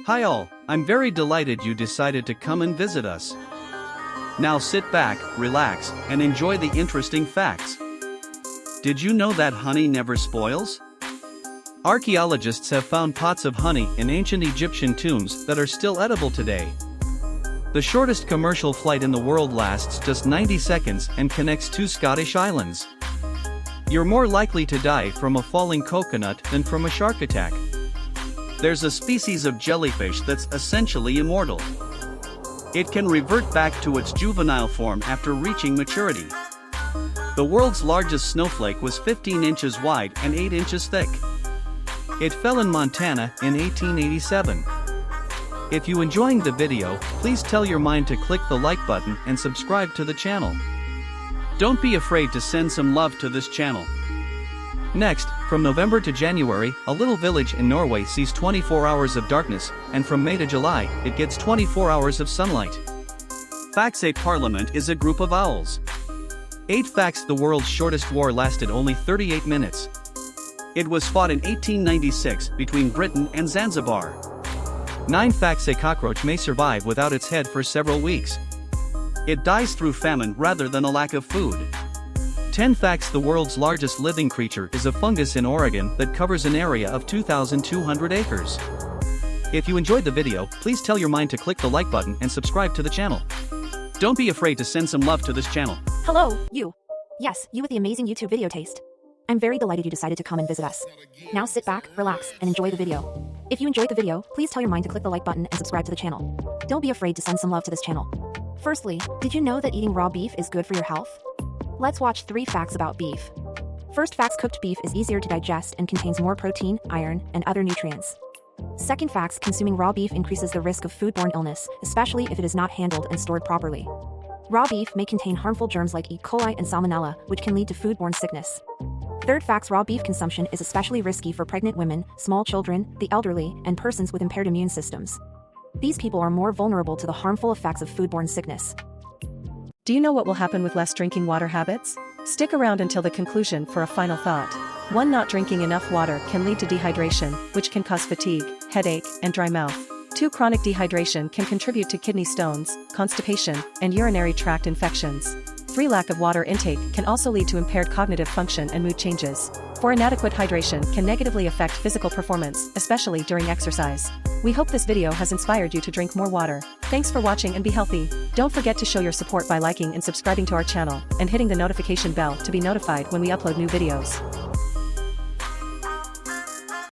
Hi all, I'm very delighted you decided to come and visit us. Now sit back, relax, and enjoy the interesting facts. Did you know that honey never spoils? Archaeologists have found pots of honey in ancient Egyptian tombs that are still edible today. The shortest commercial flight in the world lasts just 90 seconds and connects two Scottish islands. You're more likely to die from a falling coconut than from a shark attack. There's a species of jellyfish that's essentially immortal. It can revert back to its juvenile form after reaching maturity. The world's largest snowflake was 15 inches wide and 8 inches thick. It fell in Montana in 1887. If you enjoying the video, please tell your mind to click the like button and subscribe to the channel. Don't be afraid to send some love to this channel. Next, from November to January, a little village in Norway sees 24 hours of darkness, and from May to July, it gets 24 hours of sunlight. Facts: a parliament is a group of owls. 8 facts: the world's shortest war lasted only 38 minutes. It was fought in 1896 between Britain and Zanzibar. 9 facts: a cockroach may survive without its head for several weeks. It dies through famine rather than a lack of food. 10 facts: the world's largest living creature is a fungus in Oregon that covers an area of 2,200 acres. If you enjoyed the video, please tell your mind to click the like button and subscribe to the channel. Don't be afraid to send some love to this channel. Hello, you. Yes, you with the amazing YouTube video taste. I'm very delighted you decided to come and visit us. Now sit back, relax, and enjoy the video. If you enjoyed the video, please tell your mind to click the like button and subscribe to the channel. Don't be afraid to send some love to this channel. Firstly, did you know that eating raw beef is good for your health? Let's watch 3 facts about beef. First facts: cooked beef is easier to digest and contains more protein, iron, and other nutrients. Second facts: consuming raw beef increases the risk of foodborne illness, especially if it is not handled and stored properly. Raw beef may contain harmful germs like E. coli and salmonella, which can lead to foodborne sickness. Third facts: raw beef consumption is especially risky for pregnant women, small children, the elderly, and persons with impaired immune systems. These people are more vulnerable to the harmful effects of foodborne sickness. Do you know what will happen with less drinking water habits? Stick around until the conclusion for a final thought. 1. Not drinking enough water can lead to dehydration, which can cause fatigue, headache, and dry mouth. 2. Chronic dehydration can contribute to kidney stones, constipation, and urinary tract infections. 3. Lack of water intake can also lead to impaired cognitive function and mood changes. 4. Inadequate hydration can negatively affect physical performance, especially during exercise. We hope this video has inspired you to drink more water. Thanks for watching and be healthy. Don't forget to show your support by liking and subscribing to our channel, and hitting the notification bell to be notified when we upload new videos.